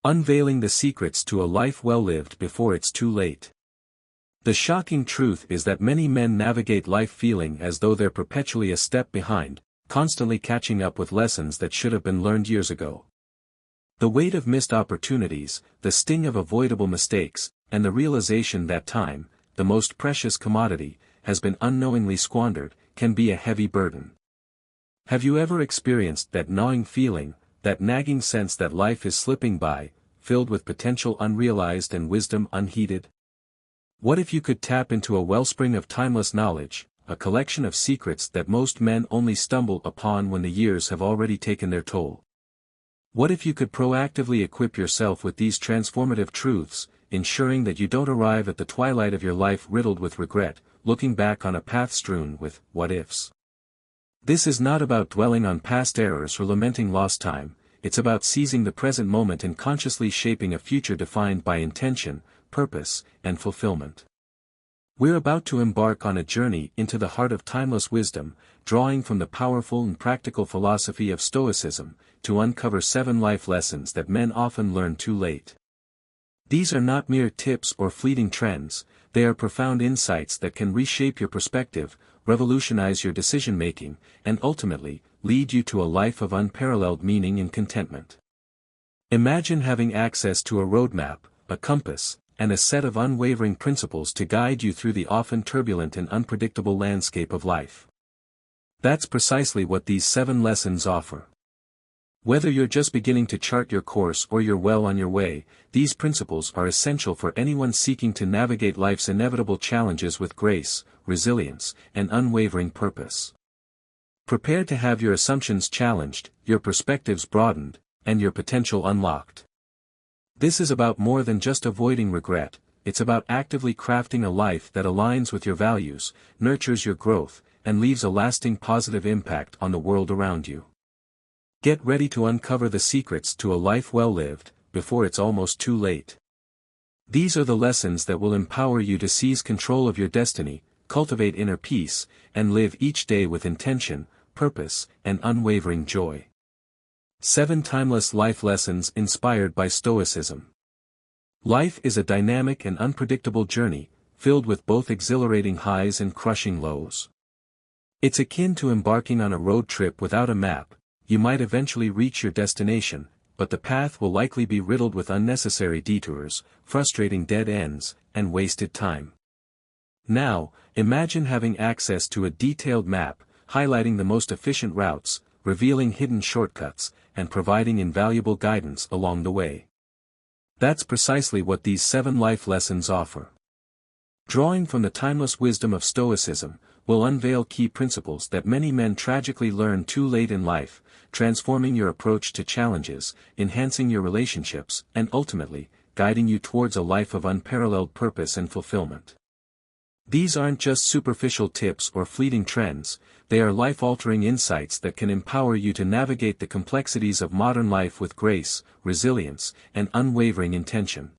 Unveiling the secrets to a life well lived before it's too late. The shocking truth is that many men navigate life feeling as though they're perpetually a step behind, constantly catching up with lessons that should have been learned years ago. The weight of missed opportunities, the sting of avoidable mistakes, and the realization that time, the most precious commodity, has been unknowingly squandered, can be a heavy burden. Have you ever experienced that gnawing feeling, that nagging sense that life is slipping by, filled with potential unrealized and wisdom unheeded? What if you could tap into a wellspring of timeless knowledge, a collection of secrets that most men only stumble upon when the years have already taken their toll? What if you could proactively equip yourself with these transformative truths, ensuring that you don't arrive at the twilight of your life riddled with regret, looking back on a path strewn with what-ifs? This is not about dwelling on past errors or lamenting lost time, it's about seizing the present moment and consciously shaping a future defined by intention, purpose, and fulfillment. We're about to embark on a journey into the heart of timeless wisdom, drawing from the powerful and practical philosophy of Stoicism, to uncover 7 life lessons that men often learn too late. These are not mere tips or fleeting trends, they are profound insights that can reshape your perspective, revolutionize your decision-making, and ultimately, lead you to a life of unparalleled meaning and contentment. Imagine having access to a roadmap, a compass, and a set of unwavering principles to guide you through the often turbulent and unpredictable landscape of life. That's precisely what these 7 lessons offer. Whether you're just beginning to chart your course or you're well on your way, these principles are essential for anyone seeking to navigate life's inevitable challenges with grace, resilience, and unwavering purpose. Prepare to have your assumptions challenged, your perspectives broadened, and your potential unlocked. This is about more than just avoiding regret, it's about actively crafting a life that aligns with your values, nurtures your growth, and leaves a lasting positive impact on the world around you. Get ready to uncover the secrets to a life well lived, before it's almost too late. These are the lessons that will empower you to seize control of your destiny, cultivate inner peace, and live each day with intention, purpose, and unwavering joy. 7 timeless life lessons inspired by Stoicism. Life is a dynamic and unpredictable journey, filled with both exhilarating highs and crushing lows. It's akin to embarking on a road trip without a map. You might eventually reach your destination, but the path will likely be riddled with unnecessary detours, frustrating dead ends, and wasted time. Now, imagine having access to a detailed map, highlighting the most efficient routes, revealing hidden shortcuts, and providing invaluable guidance along the way. That's precisely what these 7 life lessons offer. Drawing from the timeless wisdom of Stoicism, we'll unveil key principles that many men tragically learn too late in life, transforming your approach to challenges, enhancing your relationships, and ultimately, guiding you towards a life of unparalleled purpose and fulfillment. These aren't just superficial tips or fleeting trends, they are life-altering insights that can empower you to navigate the complexities of modern life with grace, resilience, and unwavering intention.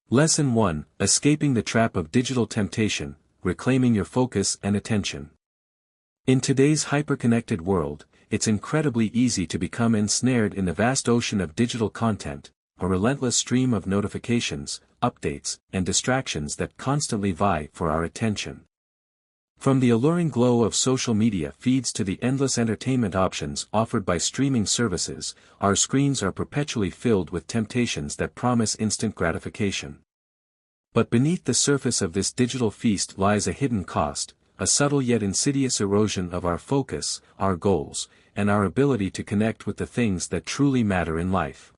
Lesson 1: Escaping the trap of digital temptation, reclaiming your focus and attention. In today's hyper-connected world, it's incredibly easy to become ensnared in the vast ocean of digital content, a relentless stream of notifications, updates, and distractions that constantly vie for our attention. From the alluring glow of social media feeds to the endless entertainment options offered by streaming services, our screens are perpetually filled with temptations that promise instant gratification. But beneath the surface of this digital feast lies a hidden cost, a subtle yet insidious erosion of our focus, our goals, and our ability to connect with the things that truly matter in life.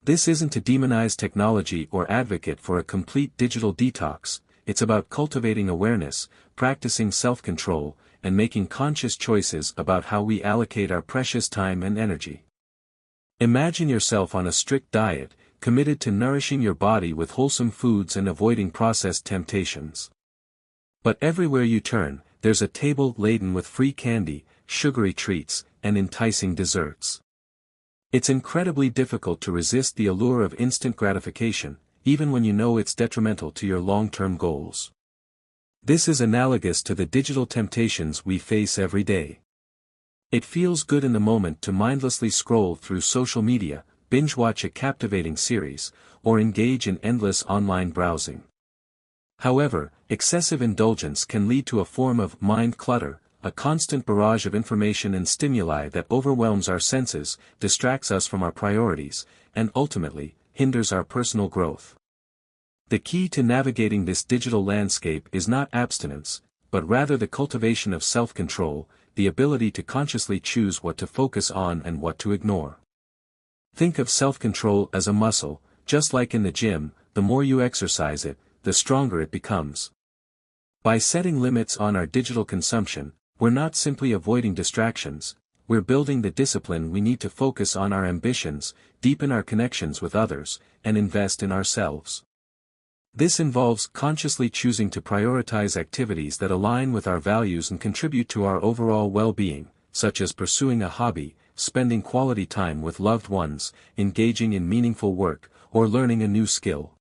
This isn't to demonize technology or advocate for a complete digital detox, it's about cultivating awareness, practicing self-control, and making conscious choices about how we allocate our precious time and energy. Imagine yourself on a strict diet, committed to nourishing your body with wholesome foods and avoiding processed temptations. But everywhere you turn, there's a table laden with free candy, sugary treats, and enticing desserts. It's incredibly difficult to resist the allure of instant gratification, even when you know it's detrimental to your long-term goals. This is analogous to the digital temptations we face every day. It feels good in the moment to mindlessly scroll through social media, binge-watch a captivating series, or engage in endless online browsing. However, excessive indulgence can lead to a form of mind clutter, a constant barrage of information and stimuli that overwhelms our senses, distracts us from our priorities, and ultimately, hinders our personal growth. The key to navigating this digital landscape is not abstinence, but rather the cultivation of self-control, the ability to consciously choose what to focus on and what to ignore. Think of self-control as a muscle, just like in the gym, the more you exercise it, the stronger it becomes. By setting limits on our digital consumption, we're not simply avoiding distractions, we're building the discipline we need to focus on our ambitions, deepen our connections with others, and invest in ourselves. This involves consciously choosing to prioritize activities that align with our values and contribute to our overall well-being, such as pursuing a hobby, spending quality time with loved ones, engaging in meaningful work, or learning a new skill.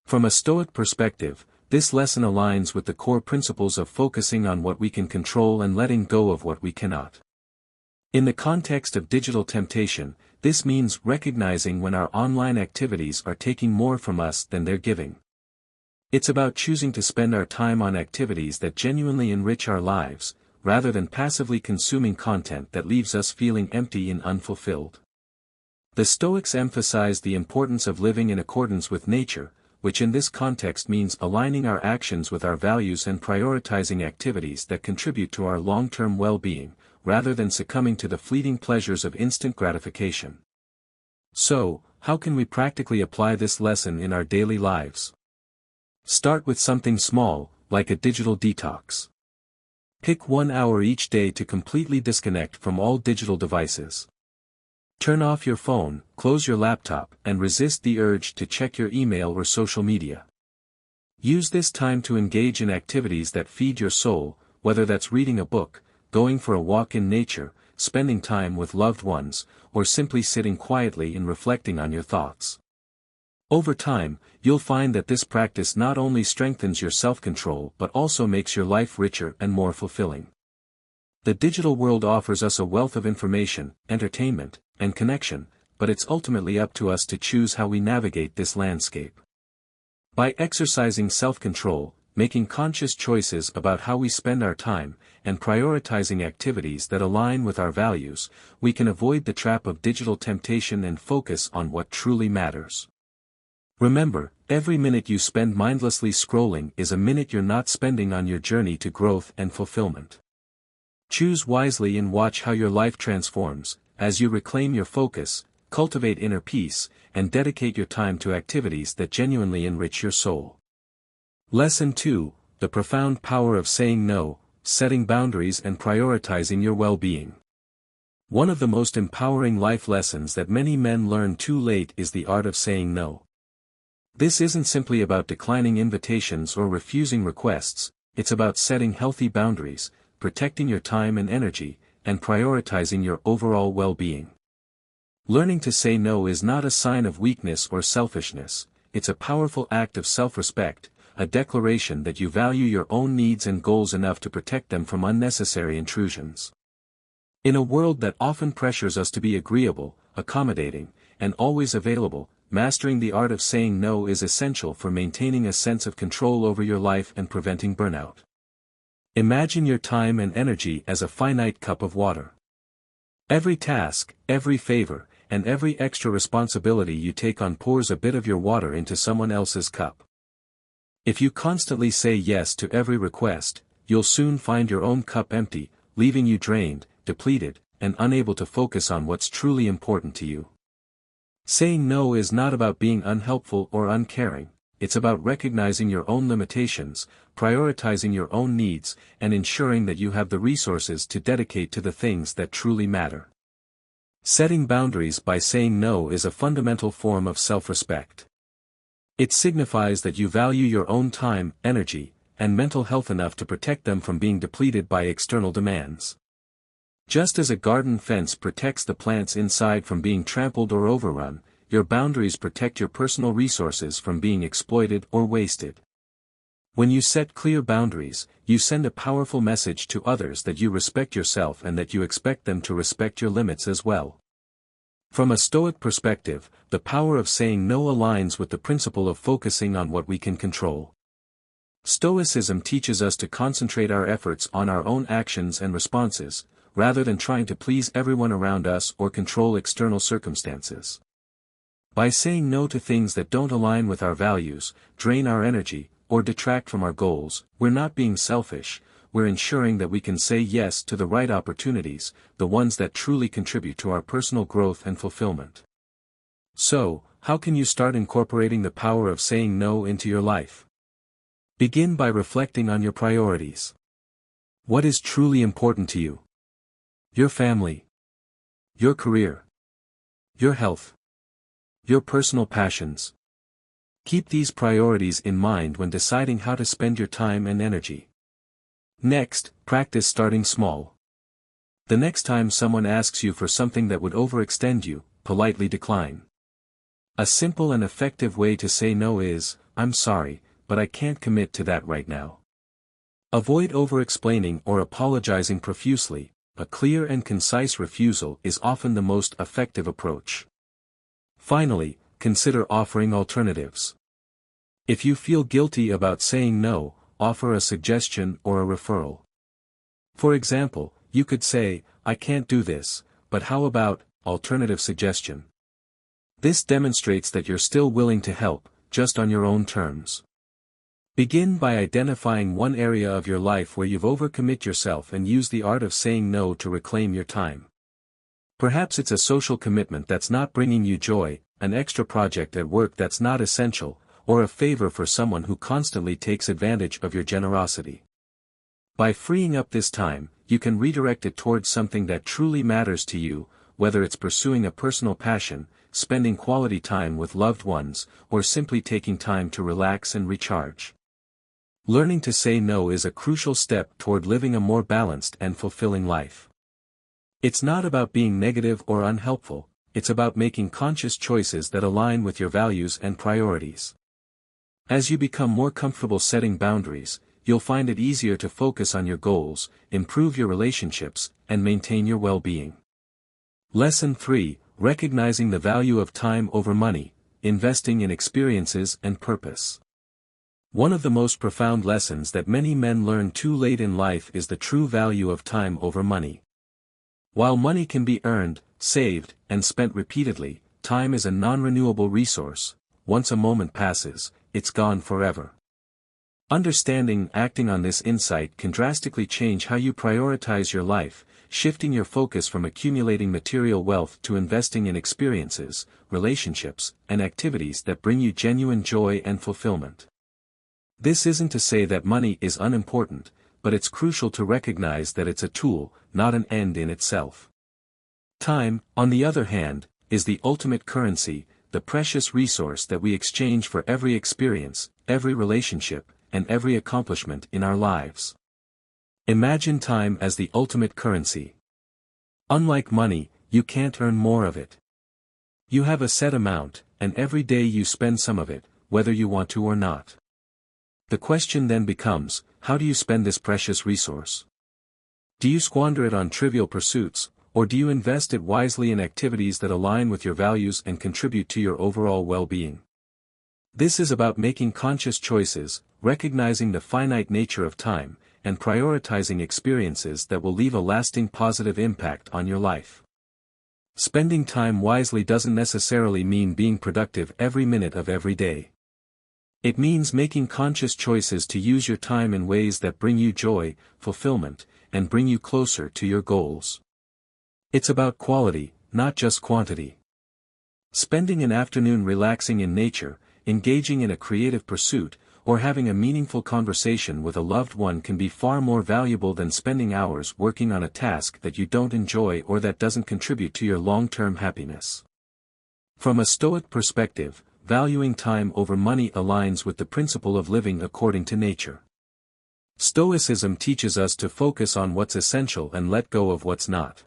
From a Stoic perspective, this lesson aligns with the core principles of focusing on what we can control and letting go of what we cannot. In the context of digital temptation, this means recognizing when our online activities are taking more from us than they're giving. It's about choosing to spend our time on activities that genuinely enrich our lives, rather than passively consuming content that leaves us feeling empty and unfulfilled. The Stoics emphasize the importance of living in accordance with nature, which in this context means aligning our actions with our values and prioritizing activities that contribute to our long-term well-being, rather than succumbing to the fleeting pleasures of instant gratification. So, how can we practically apply this lesson in our daily lives? Start with something small, like a digital detox. Pick 1 hour each day to completely disconnect from all digital devices. Turn off your phone, close your laptop, and resist the urge to check your email or social media. Use this time to engage in activities that feed your soul, whether that's reading a book, going for a walk in nature, spending time with loved ones, or simply sitting quietly and reflecting on your thoughts. Over time, you'll find that this practice not only strengthens your self-control but also makes your life richer and more fulfilling. The digital world offers us a wealth of information, entertainment, and connection, but it's ultimately up to us to choose how we navigate this landscape. By exercising self-control, making conscious choices about how we spend our time, and prioritizing activities that align with our values, we can avoid the trap of digital temptation and focus on what truly matters. Remember, every minute you spend mindlessly scrolling is a minute you're not spending on your journey to growth and fulfillment. Choose wisely and watch how your life transforms, as you reclaim your focus, cultivate inner peace, and dedicate your time to activities that genuinely enrich your soul. Lesson 2: The profound power of saying no, setting boundaries and prioritizing your well-being. One of the most empowering life lessons that many men learn too late is the art of saying no. This isn't simply about declining invitations or refusing requests, it's about setting healthy boundaries, protecting your time and energy, and prioritizing your overall well-being. Learning to say no is not a sign of weakness or selfishness, it's a powerful act of self-respect, a declaration that you value your own needs and goals enough to protect them from unnecessary intrusions. In a world that often pressures us to be agreeable, accommodating, and always available, mastering the art of saying no is essential for maintaining a sense of control over your life and preventing burnout. Imagine your time and energy as a finite cup of water. Every task, every favor, and every extra responsibility you take on pours a bit of your water into someone else's cup. If you constantly say yes to every request, you'll soon find your own cup empty, leaving you drained, depleted, and unable to focus on what's truly important to you. Saying no is not about being unhelpful or uncaring, it's about recognizing your own limitations, prioritizing your own needs, and ensuring that you have the resources to dedicate to the things that truly matter. Setting boundaries by saying no is a fundamental form of self-respect. It signifies that you value your own time, energy, and mental health enough to protect them from being depleted by external demands. Just as a garden fence protects the plants inside from being trampled or overrun, your boundaries protect your personal resources from being exploited or wasted. When you set clear boundaries, you send a powerful message to others that you respect yourself and that you expect them to respect your limits as well. From a Stoic perspective, the power of saying no aligns with the principle of focusing on what we can control. Stoicism teaches us to concentrate our efforts on our own actions and responses, rather than trying to please everyone around us or control external circumstances. By saying no to things that don't align with our values, drain our energy, or detract from our goals, we're not being selfish, we're ensuring that we can say yes to the right opportunities, the ones that truly contribute to our personal growth and fulfillment. So, how can you start incorporating the power of saying no into your life? Begin by reflecting on your priorities. What is truly important to you? Your family, your career, your health, your personal passions. Keep these priorities in mind when deciding how to spend your time and energy. Next, practice starting small. The next time someone asks you for something that would overextend you, politely decline. A simple and effective way to say no is, "I'm sorry, but I can't commit to that right now." Avoid over-explaining or apologizing profusely. A clear and concise refusal is often the most effective approach. Finally, consider offering alternatives. If you feel guilty about saying no, offer a suggestion or a referral. For example, you could say, "I can't do this, but how about, alternative suggestion?" This demonstrates that you're still willing to help, just on your own terms. Begin by identifying one area of your life where you've overcommit yourself and use the art of saying no to reclaim your time. Perhaps it's a social commitment that's not bringing you joy, an extra project at work that's not essential, or a favor for someone who constantly takes advantage of your generosity. By freeing up this time, you can redirect it towards something that truly matters to you, whether it's pursuing a personal passion, spending quality time with loved ones, or simply taking time to relax and recharge. Learning to say no is a crucial step toward living a more balanced and fulfilling life. It's not about being negative or unhelpful, it's about making conscious choices that align with your values and priorities. As you become more comfortable setting boundaries, you'll find it easier to focus on your goals, improve your relationships, and maintain your well-being. Lesson 3: Recognizing the value of time over money, investing in experiences and purpose. One of the most profound lessons that many men learn too late in life is the true value of time over money. While money can be earned, saved, and spent repeatedly, time is a non-renewable resource. Once a moment passes, it's gone forever. Understanding and acting on this insight can drastically change how you prioritize your life, shifting your focus from accumulating material wealth to investing in experiences, relationships, and activities that bring you genuine joy and fulfillment. This isn't to say that money is unimportant, but it's crucial to recognize that it's a tool, not an end in itself. Time, on the other hand, is the ultimate currency, the precious resource that we exchange for every experience, every relationship, and every accomplishment in our lives. Imagine time as the ultimate currency. Unlike money, you can't earn more of it. You have a set amount, and every day you spend some of it, whether you want to or not. The question then becomes, how do you spend this precious resource? Do you squander it on trivial pursuits, or do you invest it wisely in activities that align with your values and contribute to your overall well-being? This is about making conscious choices, recognizing the finite nature of time, and prioritizing experiences that will leave a lasting positive impact on your life. Spending time wisely doesn't necessarily mean being productive every minute of every day. It means making conscious choices to use your time in ways that bring you joy, fulfillment, and bring you closer to your goals. It's about quality, not just quantity. Spending an afternoon relaxing in nature, engaging in a creative pursuit, or having a meaningful conversation with a loved one can be far more valuable than spending hours working on a task that you don't enjoy or that doesn't contribute to your long-term happiness. From a Stoic perspective, valuing time over money aligns with the principle of living according to nature. Stoicism teaches us to focus on what's essential and let go of what's not.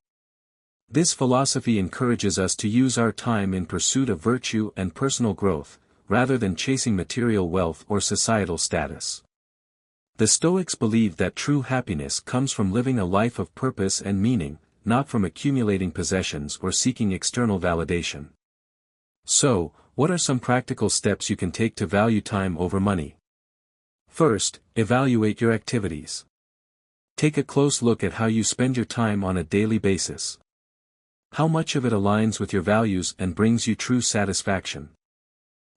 This philosophy encourages us to use our time in pursuit of virtue and personal growth, rather than chasing material wealth or societal status. The Stoics believe that true happiness comes from living a life of purpose and meaning, not from accumulating possessions or seeking external validation. So, what are some practical steps you can take to value time over money? First, evaluate your activities. Take a close look at how you spend your time on a daily basis. How much of it aligns with your values and brings you true satisfaction?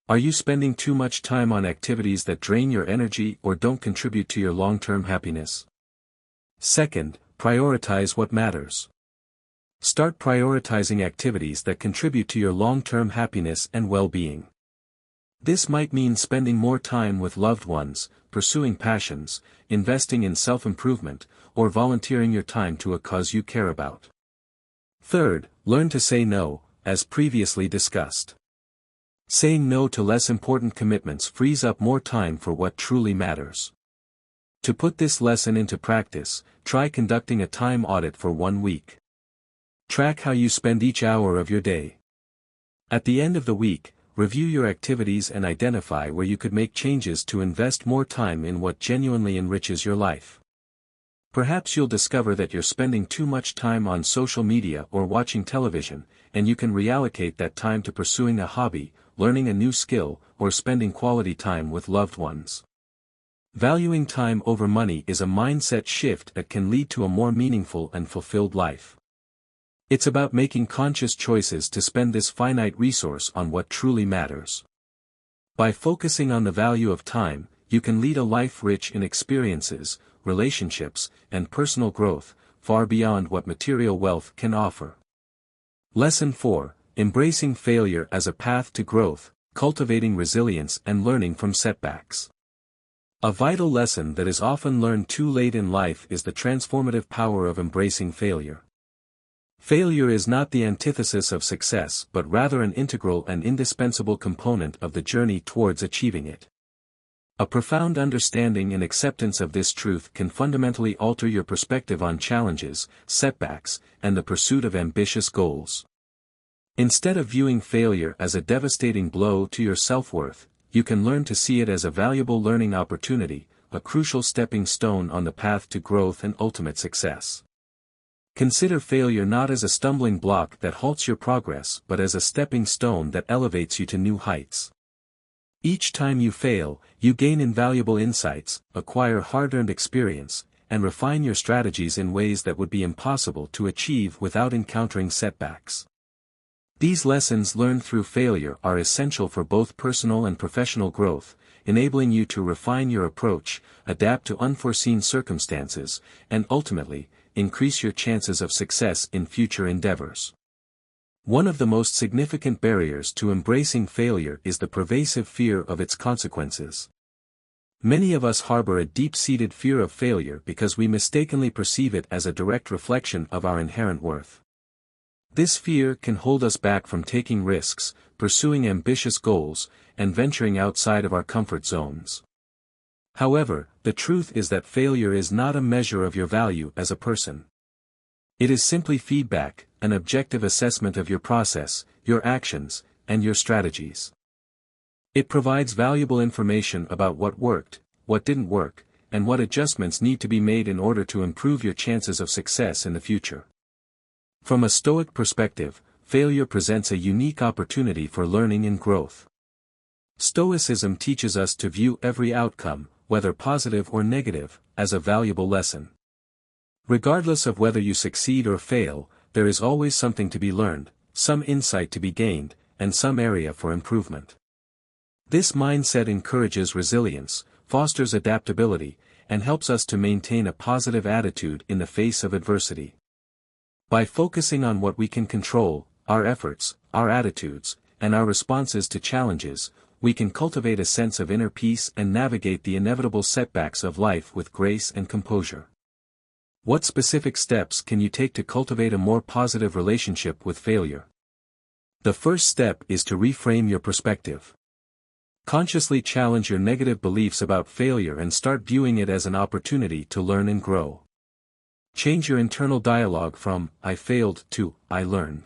Are you spending too much time on activities that drain your energy or don't contribute to your long-term happiness? Second, prioritize what matters. Start prioritizing activities that contribute to your long-term happiness and well-being. This might mean spending more time with loved ones, pursuing passions, investing in self-improvement, or volunteering your time to a cause you care about. Third, learn to say no, as previously discussed. Saying no to less important commitments frees up more time for what truly matters. To put this lesson into practice, try conducting a time audit for 1 week. Track how you spend each hour of your day. At the end of the week, review your activities and identify where you could make changes to invest more time in what genuinely enriches your life. Perhaps you'll discover that you're spending too much time on social media or watching television, and you can reallocate that time to pursuing a hobby, learning a new skill, or spending quality time with loved ones. Valuing time over money is a mindset shift that can lead to a more meaningful and fulfilled life. It's about making conscious choices to spend this finite resource on what truly matters. By focusing on the value of time, you can lead a life rich in experiences, relationships, and personal growth, far beyond what material wealth can offer. Lesson 4: Embracing failure as a path to growth, cultivating resilience and learning from setbacks. A vital lesson that is often learned too late in life is the transformative power of embracing failure. Failure is not the antithesis of success but rather an integral and indispensable component of the journey towards achieving it. A profound understanding and acceptance of this truth can fundamentally alter your perspective on challenges, setbacks, and the pursuit of ambitious goals. Instead of viewing failure as a devastating blow to your self-worth, you can learn to see it as a valuable learning opportunity, a crucial stepping stone on the path to growth and ultimate success. Consider failure not as a stumbling block that halts your progress but as a stepping stone that elevates you to new heights. Each time you fail, you gain invaluable insights, acquire hard-earned experience, and refine your strategies in ways that would be impossible to achieve without encountering setbacks. These lessons learned through failure are essential for both personal and professional growth, enabling you to refine your approach, adapt to unforeseen circumstances, and ultimately, increase your chances of success in future endeavors. One of the most significant barriers to embracing failure is the pervasive fear of its consequences. Many of us harbor a deep-seated fear of failure because we mistakenly perceive it as a direct reflection of our inherent worth. This fear can hold us back from taking risks, pursuing ambitious goals, and venturing outside of our comfort zones. However, the truth is that failure is not a measure of your value as a person. It is simply feedback, an objective assessment of your process, your actions, and your strategies. It provides valuable information about what worked, what didn't work, and what adjustments need to be made in order to improve your chances of success in the future. From a Stoic perspective, failure presents a unique opportunity for learning and growth. Stoicism teaches us to view every outcome, whether positive or negative, as a valuable lesson. Regardless of whether you succeed or fail, there is always something to be learned, some insight to be gained, and some area for improvement. This mindset encourages resilience, fosters adaptability, and helps us to maintain a positive attitude in the face of adversity. By focusing on what we can control, our efforts, our attitudes, and our responses to challenges, we can cultivate a sense of inner peace and navigate the inevitable setbacks of life with grace and composure. What specific steps can you take to cultivate a more positive relationship with failure? The first step is to reframe your perspective. Consciously challenge your negative beliefs about failure and start viewing it as an opportunity to learn and grow. Change your internal dialogue from, "I failed," to, "I learned."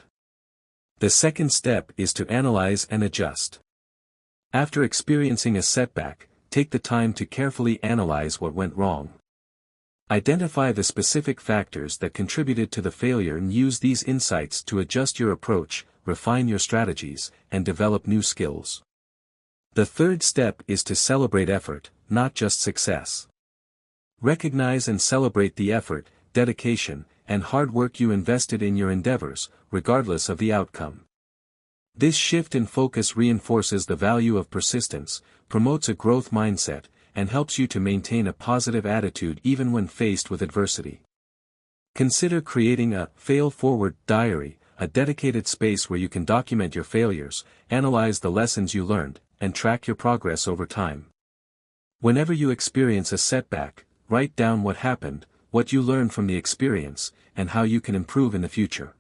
The second step is to analyze and adjust. After experiencing a setback, take the time to carefully analyze what went wrong. Identify the specific factors that contributed to the failure and use these insights to adjust your approach, refine your strategies, and develop new skills. The third step is to celebrate effort, not just success. Recognize and celebrate the effort, dedication, and hard work you invested in your endeavors, regardless of the outcome. This shift in focus reinforces the value of persistence, promotes a growth mindset, and helps you to maintain a positive attitude even when faced with adversity. Consider creating a fail-forward diary, a dedicated space where you can document your failures, analyze the lessons you learned, and track your progress over time. Whenever you experience a setback, write down what happened, what you learned from the experience, and how you can improve in the future.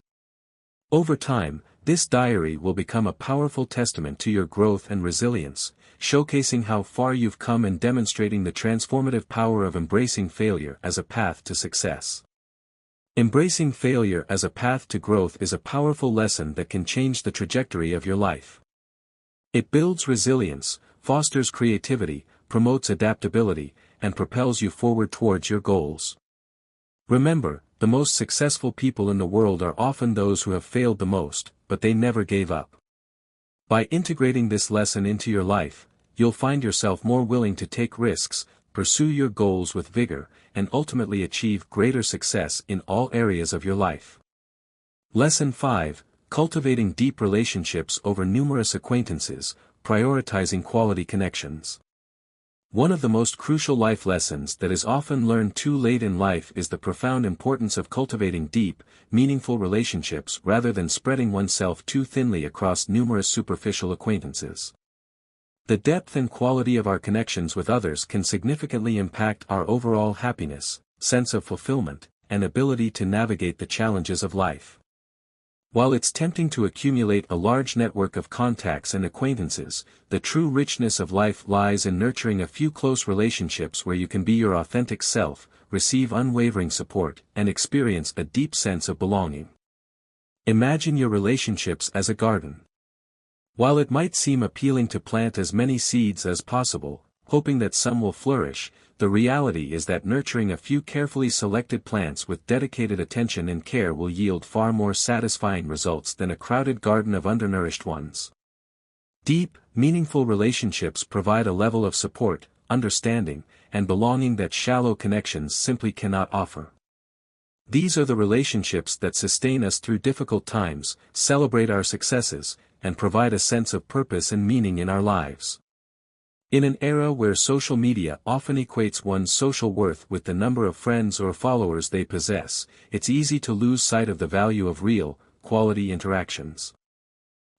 Over time, this diary will become a powerful testament to your growth and resilience, showcasing how far you've come and demonstrating the transformative power of embracing failure as a path to success. Embracing failure as a path to growth is a powerful lesson that can change the trajectory of your life. It builds resilience, fosters creativity, promotes adaptability, and propels you forward towards your goals. Remember, the most successful people in the world are often those who have failed the most, but they never gave up. By integrating this lesson into your life, you'll find yourself more willing to take risks, pursue your goals with vigor, and ultimately achieve greater success in all areas of your life. Lesson 5: Cultivating deep relationships over numerous acquaintances, prioritizing quality connections. One of the most crucial life lessons that is often learned too late in life is the profound importance of cultivating deep, meaningful relationships rather than spreading oneself too thinly across numerous superficial acquaintances. The depth and quality of our connections with others can significantly impact our overall happiness, sense of fulfillment, and ability to navigate the challenges of life. While it's tempting to accumulate a large network of contacts and acquaintances, the true richness of life lies in nurturing a few close relationships where you can be your authentic self, receive unwavering support, and experience a deep sense of belonging. Imagine your relationships as a garden. While it might seem appealing to plant as many seeds as possible, hoping that some will flourish, the reality is that nurturing a few carefully selected plants with dedicated attention and care will yield far more satisfying results than a crowded garden of undernourished ones. Deep, meaningful relationships provide a level of support, understanding, and belonging that shallow connections simply cannot offer. These are the relationships that sustain us through difficult times, celebrate our successes, and provide a sense of purpose and meaning in our lives. In an era where social media often equates one's social worth with the number of friends or followers they possess, it's easy to lose sight of the value of real, quality interactions.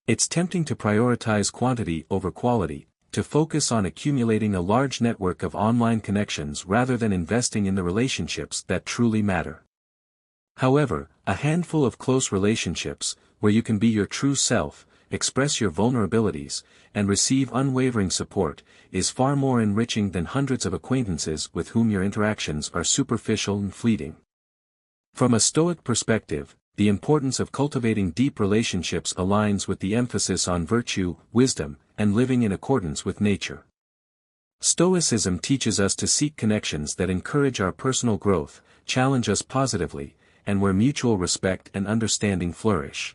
It's tempting to prioritize quantity over quality, to focus on accumulating a large network of online connections rather than investing in the relationships that truly matter. However, a handful of close relationships, where you can be your true self, express your vulnerabilities, and receive unwavering support, is far more enriching than hundreds of acquaintances with whom your interactions are superficial and fleeting. From a Stoic perspective, the importance of cultivating deep relationships aligns with the emphasis on virtue, wisdom, and living in accordance with nature. Stoicism teaches us to seek connections that encourage our personal growth, challenge us positively, and where mutual respect and understanding flourish.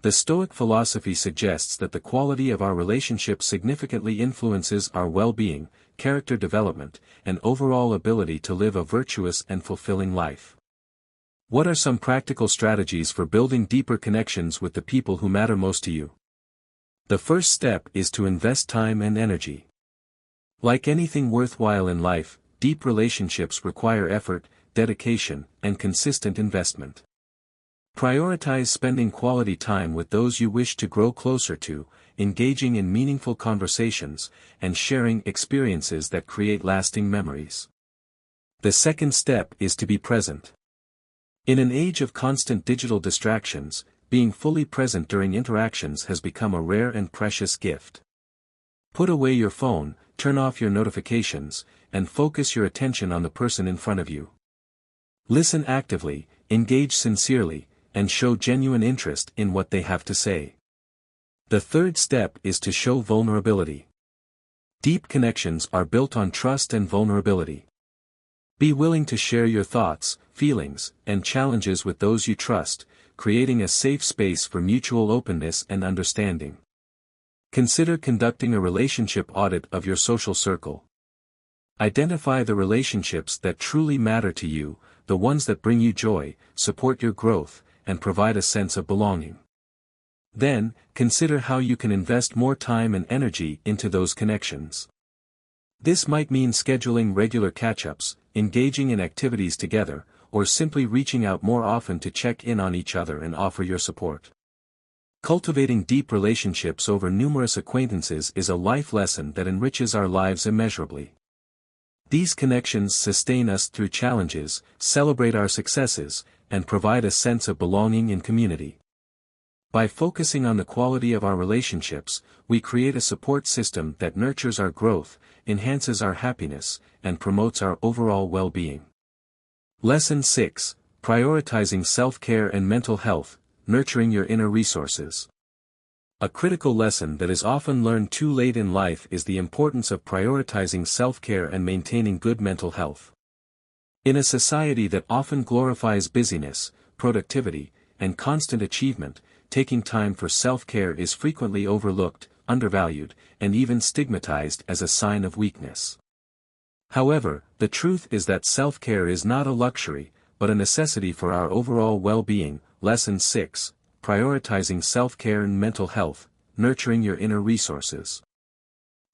The Stoic philosophy suggests that the quality of our relationships significantly influences our well-being, character development, and overall ability to live a virtuous and fulfilling life. What are some practical strategies for building deeper connections with the people who matter most to you? The first step is to invest time and energy. Like anything worthwhile in life, deep relationships require effort, dedication, and consistent investment. Prioritize spending quality time with those you wish to grow closer to, engaging in meaningful conversations, and sharing experiences that create lasting memories. The second step is to be present. In an age of constant digital distractions, being fully present during interactions has become a rare and precious gift. Put away your phone, turn off your notifications, and focus your attention on the person in front of you. Listen actively, engage sincerely, and show genuine interest in what they have to say. The third step is to show vulnerability. Deep connections are built on trust and vulnerability. Be willing to share your thoughts, feelings, and challenges with those you trust, creating a safe space for mutual openness and understanding. Consider conducting a relationship audit of your social circle. Identify the relationships that truly matter to you, the ones that bring you joy, support your growth, and provide a sense of belonging. Then, consider how you can invest more time and energy into those connections. This might mean scheduling regular catch-ups, engaging in activities together, or simply reaching out more often to check in on each other and offer your support. Cultivating deep relationships over numerous acquaintances is a life lesson that enriches our lives immeasurably. These connections sustain us through challenges, celebrate our successes, and provide a sense of belonging in community. By focusing on the quality of our relationships, we create a support system that nurtures our growth, enhances our happiness, and promotes our overall well-being. Lesson 6: Prioritizing self-care and mental health, nurturing your inner resources. A critical lesson that is often learned too late in life is the importance of prioritizing self-care and maintaining good mental health. In a society that often glorifies busyness, productivity, and constant achievement, taking time for self-care is frequently overlooked, undervalued, and even stigmatized as a sign of weakness. However, the truth is that self-care is not a luxury, but a necessity for our overall well-being. Lesson 6: Prioritizing self-care and mental health, nurturing your inner resources.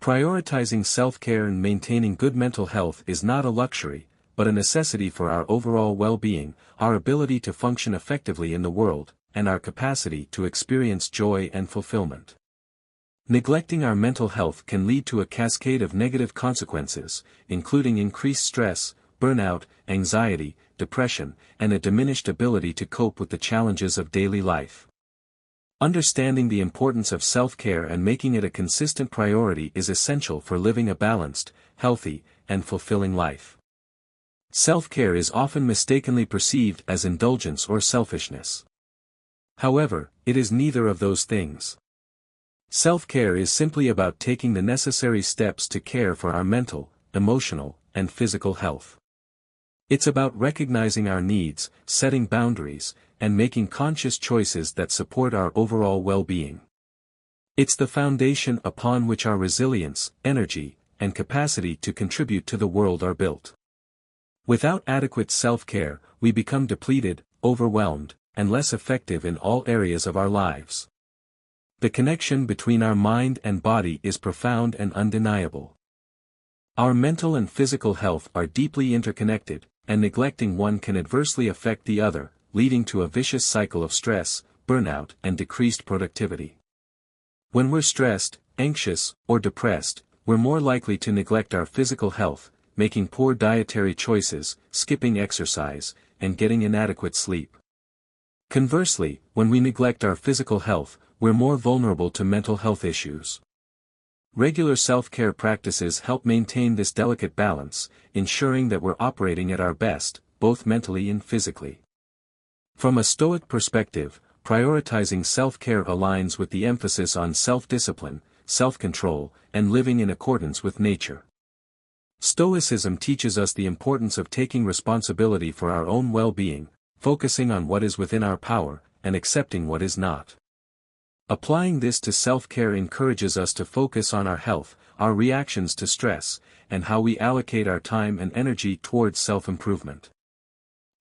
Prioritizing self-care and maintaining good mental health is not a luxury, but a necessity for our overall well-being, our ability to function effectively in the world, and our capacity to experience joy and fulfillment. Neglecting our mental health can lead to a cascade of negative consequences, including increased stress, burnout, anxiety, depression, and a diminished ability to cope with the challenges of daily life. Understanding the importance of self-care and making it a consistent priority is essential for living a balanced, healthy, and fulfilling life. Self-care is often mistakenly perceived as indulgence or selfishness. However, it is neither of those things. Self-care is simply about taking the necessary steps to care for our mental, emotional, and physical health. It's about recognizing our needs, setting boundaries, and making conscious choices that support our overall well-being. It's the foundation upon which our resilience, energy, and capacity to contribute to the world are built. Without adequate self-care, we become depleted, overwhelmed, and less effective in all areas of our lives. The connection between our mind and body is profound and undeniable. Our mental and physical health are deeply interconnected, and neglecting one can adversely affect the other, leading to a vicious cycle of stress, burnout, and decreased productivity. When we're stressed, anxious, or depressed, we're more likely to neglect our physical health, making poor dietary choices, skipping exercise, and getting inadequate sleep. Conversely, when we neglect our physical health, we're more vulnerable to mental health issues. Regular self-care practices help maintain this delicate balance, ensuring that we're operating at our best, both mentally and physically. From a Stoic perspective, prioritizing self-care aligns with the emphasis on self-discipline, self-control, and living in accordance with nature. Stoicism teaches us the importance of taking responsibility for our own well-being, focusing on what is within our power, and accepting what is not. Applying this to self-care encourages us to focus on our health, our reactions to stress, and how we allocate our time and energy towards self-improvement.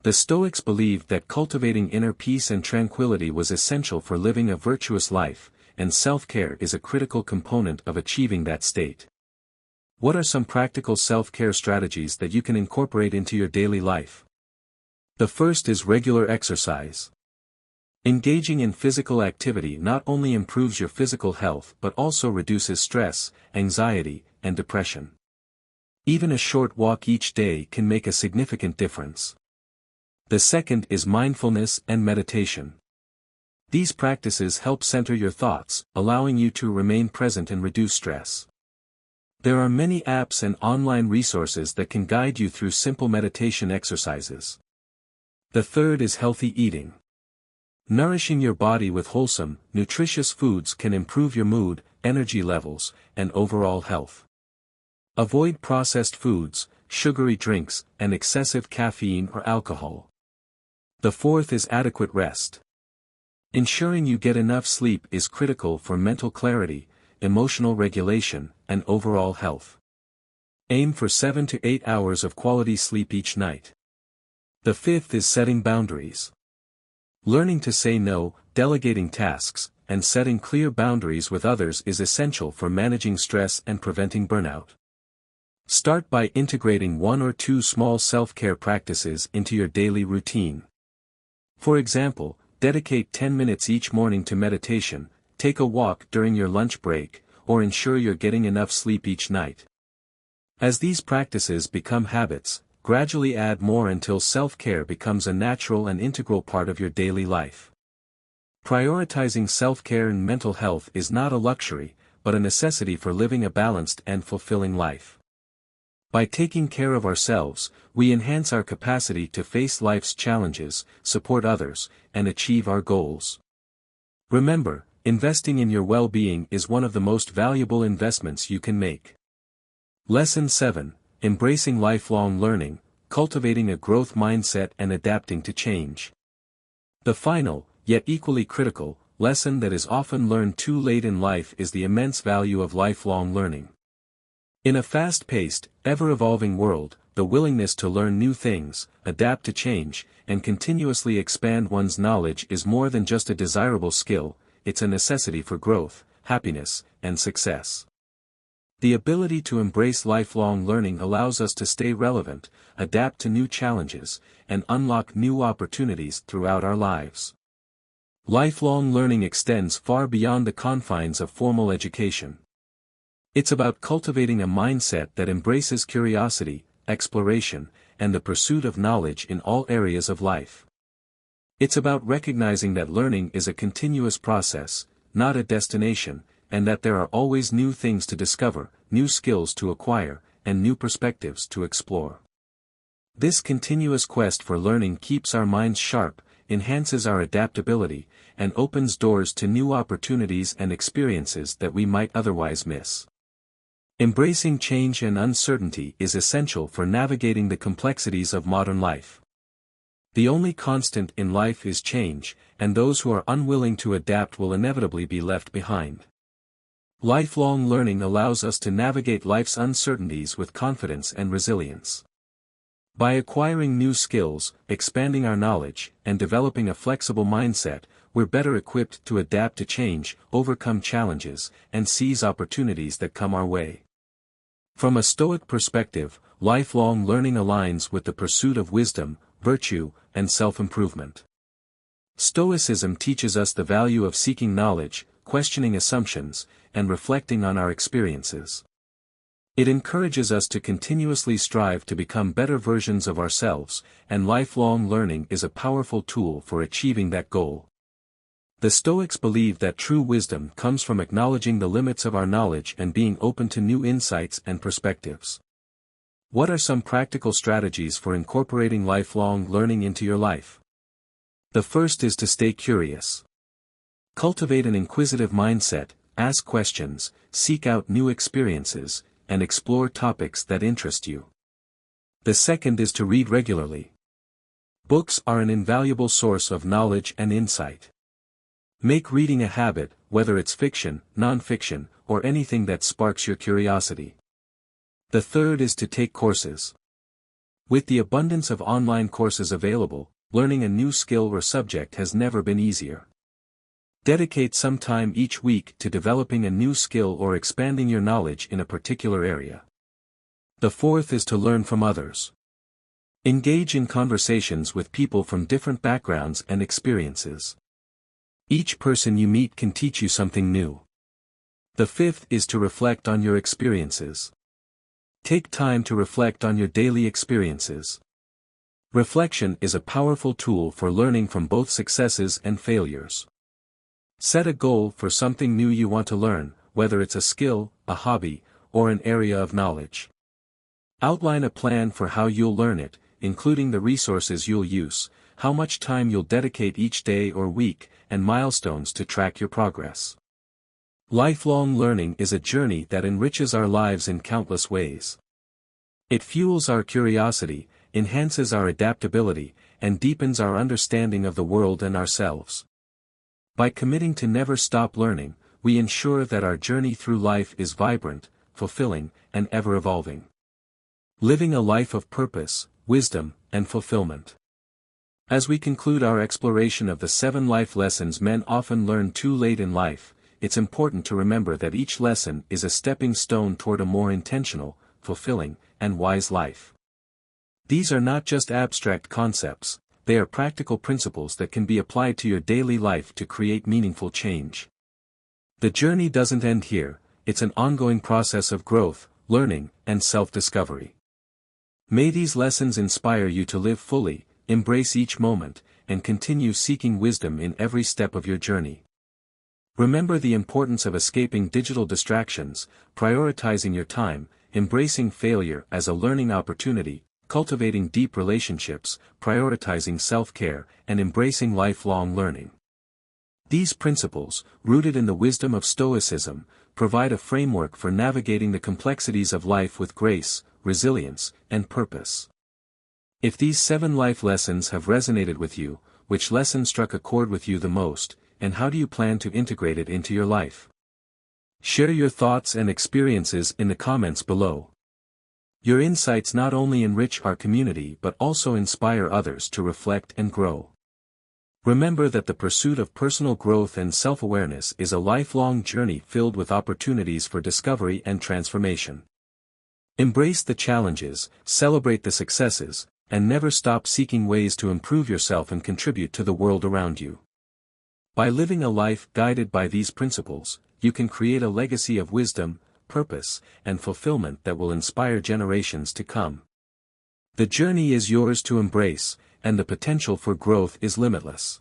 The Stoics believed that cultivating inner peace and tranquility was essential for living a virtuous life, and self-care is a critical component of achieving that state. What are some practical self-care strategies that you can incorporate into your daily life? The first is regular exercise. Engaging in physical activity not only improves your physical health but also reduces stress, anxiety, and depression. Even a short walk each day can make a significant difference. The second is mindfulness and meditation. These practices help center your thoughts, allowing you to remain present and reduce stress. There are many apps and online resources that can guide you through simple meditation exercises. The third is healthy eating. Nourishing your body with wholesome, nutritious foods can improve your mood, energy levels, and overall health. Avoid processed foods, sugary drinks, and excessive caffeine or alcohol. The fourth is adequate rest. Ensuring you get enough sleep is critical for mental clarity, emotional regulation, and overall health. Aim for 7 to 8 hours of quality sleep each night. The fifth is setting boundaries. Learning to say no, delegating tasks, and setting clear boundaries with others is essential for managing stress and preventing burnout. Start by integrating 1 or 2 small self-care practices into your daily routine. For example, dedicate 10 minutes each morning to meditation, take a walk during your lunch break, or ensure you're getting enough sleep each night. As these practices become habits, gradually add more until self-care becomes a natural and integral part of your daily life. Prioritizing self-care and mental health is not a luxury, but a necessity for living a balanced and fulfilling life. By taking care of ourselves, we enhance our capacity to face life's challenges, support others, and achieve our goals. Remember, investing in your well-being is one of the most valuable investments you can make. Lesson 7. Embracing lifelong learning, cultivating a growth mindset and adapting to change. The final, yet equally critical, lesson that is often learned too late in life is the immense value of lifelong learning. In a fast-paced, ever-evolving world, the willingness to learn new things, adapt to change, and continuously expand one's knowledge is more than just a desirable skill, it's a necessity for growth, happiness, and success. The ability to embrace lifelong learning allows us to stay relevant, adapt to new challenges, and unlock new opportunities throughout our lives. Lifelong learning extends far beyond the confines of formal education. It's about cultivating a mindset that embraces curiosity, exploration, and the pursuit of knowledge in all areas of life. It's about recognizing that learning is a continuous process, not a destination, and that there are always new things to discover, new skills to acquire, and new perspectives to explore. This continuous quest for learning keeps our minds sharp, enhances our adaptability, and opens doors to new opportunities and experiences that we might otherwise miss. Embracing change and uncertainty is essential for navigating the complexities of modern life. The only constant in life is change, and those who are unwilling to adapt will inevitably be left behind. Lifelong learning allows us to navigate life's uncertainties with confidence and resilience. By acquiring new skills, expanding our knowledge, and developing a flexible mindset, we're better equipped to adapt to change, overcome challenges, and seize opportunities that come our way. From a Stoic perspective, lifelong learning aligns with the pursuit of wisdom, virtue, and self-improvement. Stoicism teaches us the value of seeking knowledge, questioning assumptions, and reflecting on our experiences. It encourages us to continuously strive to become better versions of ourselves, and lifelong learning is a powerful tool for achieving that goal. The Stoics believe that true wisdom comes from acknowledging the limits of our knowledge and being open to new insights and perspectives. What are some practical strategies for incorporating lifelong learning into your life? The first is to stay curious. Cultivate an inquisitive mindset, ask questions, seek out new experiences, and explore topics that interest you. The second is to read regularly. Books are an invaluable source of knowledge and insight. Make reading a habit, whether it's fiction, non-fiction, or anything that sparks your curiosity. The third is to take courses. With the abundance of online courses available, learning a new skill or subject has never been easier. Dedicate some time each week to developing a new skill or expanding your knowledge in a particular area. The fourth is to learn from others. Engage in conversations with people from different backgrounds and experiences. Each person you meet can teach you something new. The fifth is to reflect on your experiences. Take time to reflect on your daily experiences. Reflection is a powerful tool for learning from both successes and failures. Set a goal for something new you want to learn, whether it's a skill, a hobby, or an area of knowledge. Outline a plan for how you'll learn it, including the resources you'll use, how much time you'll dedicate each day or week, and milestones to track your progress. Lifelong learning is a journey that enriches our lives in countless ways. It fuels our curiosity, enhances our adaptability, and deepens our understanding of the world and ourselves. By committing to never stop learning, we ensure that our journey through life is vibrant, fulfilling, and ever-evolving. Living a life of purpose, wisdom, and fulfillment. As we conclude our exploration of the 7 life lessons men often learn too late in life, it's important to remember that each lesson is a stepping stone toward a more intentional, fulfilling, and wise life. These are not just abstract concepts, they are practical principles that can be applied to your daily life to create meaningful change. The journey doesn't end here, it's an ongoing process of growth, learning, and self-discovery. May these lessons inspire you to live fully, embrace each moment, and continue seeking wisdom in every step of your journey. Remember the importance of escaping digital distractions, prioritizing your time, embracing failure as a learning opportunity, cultivating deep relationships, prioritizing self-care, and embracing lifelong learning. These principles, rooted in the wisdom of Stoicism, provide a framework for navigating the complexities of life with grace, resilience, and purpose. If these 7 life lessons have resonated with you, which lesson struck a chord with you the most, and how do you plan to integrate it into your life? Share your thoughts and experiences in the comments below. Your insights not only enrich our community but also inspire others to reflect and grow. Remember that the pursuit of personal growth and self-awareness is a lifelong journey filled with opportunities for discovery and transformation. Embrace the challenges, celebrate the successes, and never stop seeking ways to improve yourself and contribute to the world around you. By living a life guided by these principles, you can create a legacy of wisdom, purpose, and fulfillment that will inspire generations to come. The journey is yours to embrace, and the potential for growth is limitless.